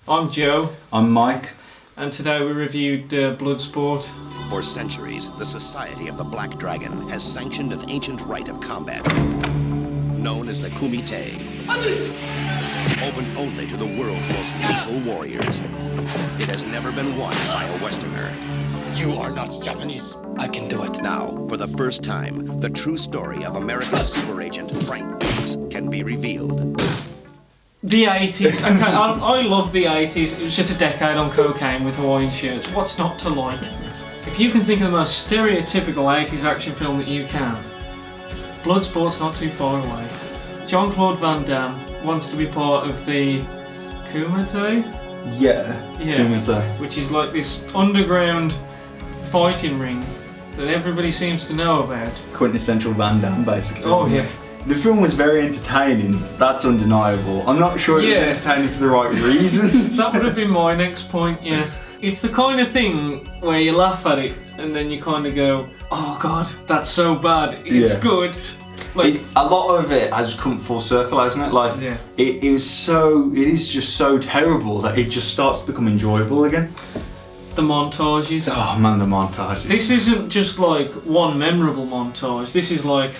I'm Joe. I'm Mike. And today we reviewed Bloodsport. For centuries, the Society of the Black Dragon has sanctioned an ancient rite of combat, known as the Kumite, open only to the world's most lethal warriors. It has never been won by a Westerner. You are not Japanese. I can do it. Now, for the first time, the true story of America's super agent, Frank Dukes, can be revealed. The 80s. Okay, I love the 80s. It was just a decade on cocaine with Hawaiian shirts. What's not to like? If you can think of the most stereotypical 80s action film that you can, Bloodsport's not too far away. Jean-Claude Van Damme wants to be part of the Kumite? Yeah. Kumite. Which is like this underground fighting ring that everybody seems to know about. Quintessential Van Damme, basically. Oh, yeah. The film was very entertaining, that's undeniable. I'm not sure it was entertaining for the right reasons. That would have been my next point, yeah. It's the kind of thing where you laugh at it and then you kind of go, oh god, that's so bad, it's good. Like, a lot of it has come full circle, hasn't it? Like, it is just so terrible that it just starts to become enjoyable again. The montages. Oh man, the montages. This isn't just like one memorable montage, this is like,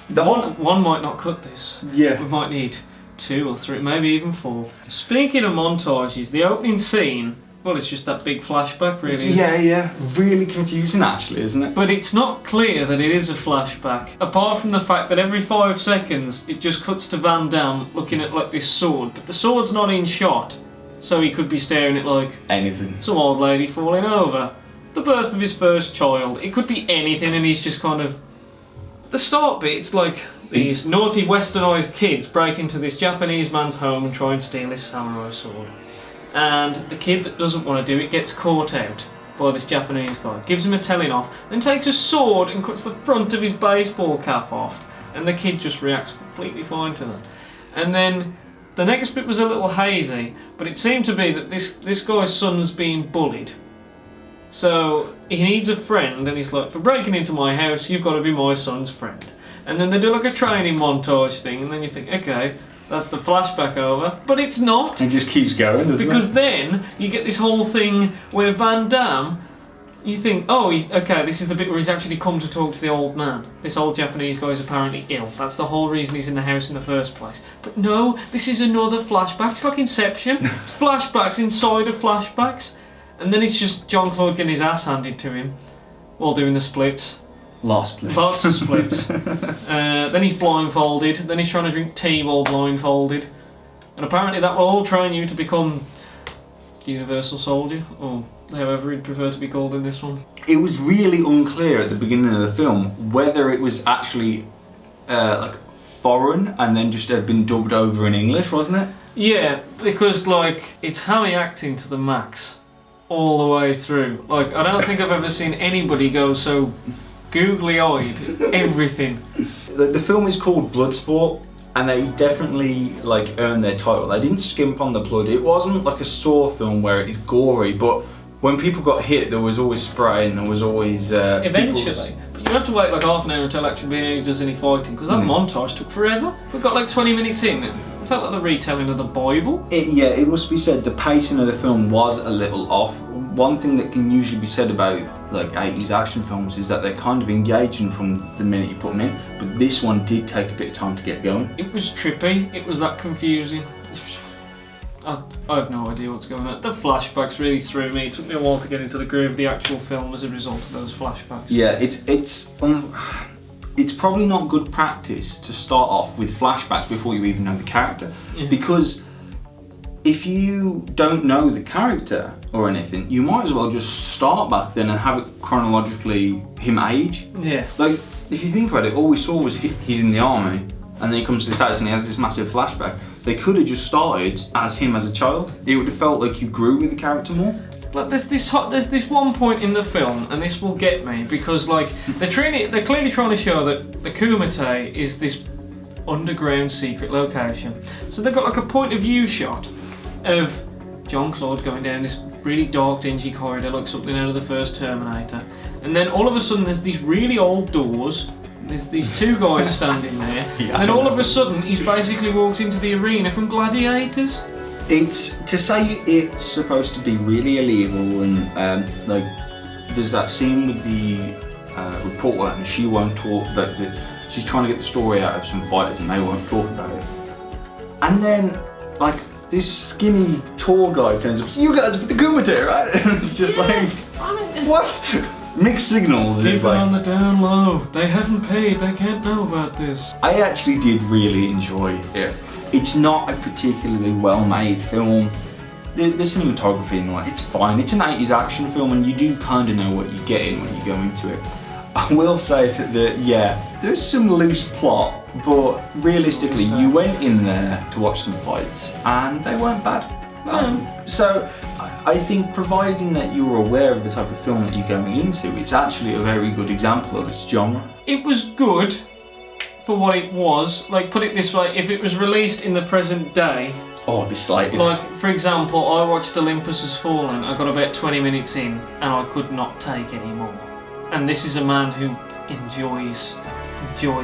one might not cut this. Yeah. We might need 2 or 3, maybe even 4. Speaking of montages, the opening scene, well, it's just that big flashback, really. Yeah. Really confusing, actually, isn't it? But it's not clear that it is a flashback, apart from the fact that every 5 seconds it just cuts to Van Damme looking at like this sword, but the sword's not in shot, so he could be staring at like anything. Some old lady falling over, the birth of his first child. It could be anything, and he's just kind of. The start bit, it's like these naughty westernised kids break into this Japanese man's home and try and steal his samurai sword. And the kid that doesn't want to do it gets caught out by this Japanese guy, gives him a telling off, then takes a sword and cuts the front of his baseball cap off. And the kid just reacts completely fine to that. And then the next bit was a little hazy, but it seemed to be that this guy's son's being bullied. So he needs a friend, and he's like, for breaking into my house, you've got to be my son's friend. And then they do like a training montage thing, and then you think, okay, that's the flashback over. But it's not. It just keeps going, doesn't it? Because then you get this whole thing where Van Damme, you think, oh, this is the bit where he's actually come to talk to the old man. This old Japanese guy is apparently ill. That's the whole reason he's in the house in the first place. But no, this is another flashback. It's like Inception. It's flashbacks inside of flashbacks. And then it's just Jean-Claude getting his ass handed to him while doing the splits. Lots of splits. Then he's blindfolded. Then he's trying to drink tea while blindfolded. And apparently that will all train you to become the Universal Soldier, or however he'd prefer to be called in this one. It was really unclear at the beginning of the film whether it was actually like foreign and then just had been dubbed over in English, wasn't it? Yeah, because like it's Hammy acting to the max all the way through. Like, I don't think I've ever seen anybody go so googly-eyed everything. The film is called Bloodsport, and they definitely like earned their title. They didn't skimp on the blood. It wasn't like a Saw film where it's gory, but when people got hit, there was always spray and there was always eventually. But you have to wait like half an hour until actually does any fighting, because that montage took forever. We got like 20 minutes in. It felt like the retelling of the Bible. It must be said the pacing of the film was a little off. One thing that can usually be said about like 80s action films is that they're kind of engaging from the minute you put them in, but this one did take a bit of time to get going. It was trippy, it was that confusing. I have no idea what's going on. The flashbacks really threw me. It took me a while to get into the groove of the actual film as a result of those flashbacks. Yeah, it's probably not good practice to start off with flashbacks before you even know the character, because if you don't know the character or anything, you might as well just start back then and have it chronologically him age. Yeah. Like, if you think about it, all we saw was he's in the army, and then he comes to this house and he has this massive flashback. They could have just started as him as a child. It would have felt like you grew with the character more. Like there's this one point in the film, and this will get me, because like they're clearly trying to show that the Kumite is this underground secret location. So they've got like a point of view shot of Jean-Claude going down this really dark, dingy corridor like something out of the first Terminator. And then all of a sudden there's these really old doors, there's these 2 guys standing there, and then all of a sudden he's basically walked into the arena from Gladiators. It's to say it's supposed to be really illegal, and like there's that scene with the reporter, and she won't talk. That she's trying to get the story out of some fighters, and they won't talk about it. And then like this skinny tall guy turns up. So you guys with the Kumite, right? And it's just like, what? Mixed signals. Keep it on the down low. They haven't paid. They can't know about this. I actually did really enjoy it. It's not a particularly well-made film. The cinematography and all, it's fine. It's an 80s action film, and you do kind of know what you're getting when you go into it. I will say that there's some loose plot, but realistically, you went in there to watch some fights, and they weren't bad. So I think, providing that you're aware of the type of film that you're going into, it's actually a very good example of its genre. It was good for what it was. Like, put it this way, if it was released in the present day, oh, it'd be slightly. Like, for example, I watched Olympus Has Fallen. I got about 20 minutes in, and I could not take any more. And this is a man who enjoys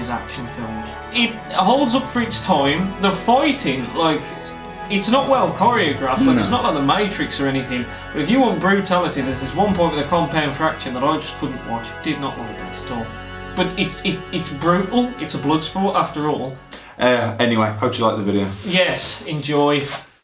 action films. It holds up for its time. The fighting, like, it's not well choreographed. Like, it's not like The Matrix or anything. But if you want brutality, there's this one point with a compound fracture that I just couldn't watch. Did not like it at all. But it's brutal. It's a blood sport after all. Anyway, hope you like the video. Yes, enjoy.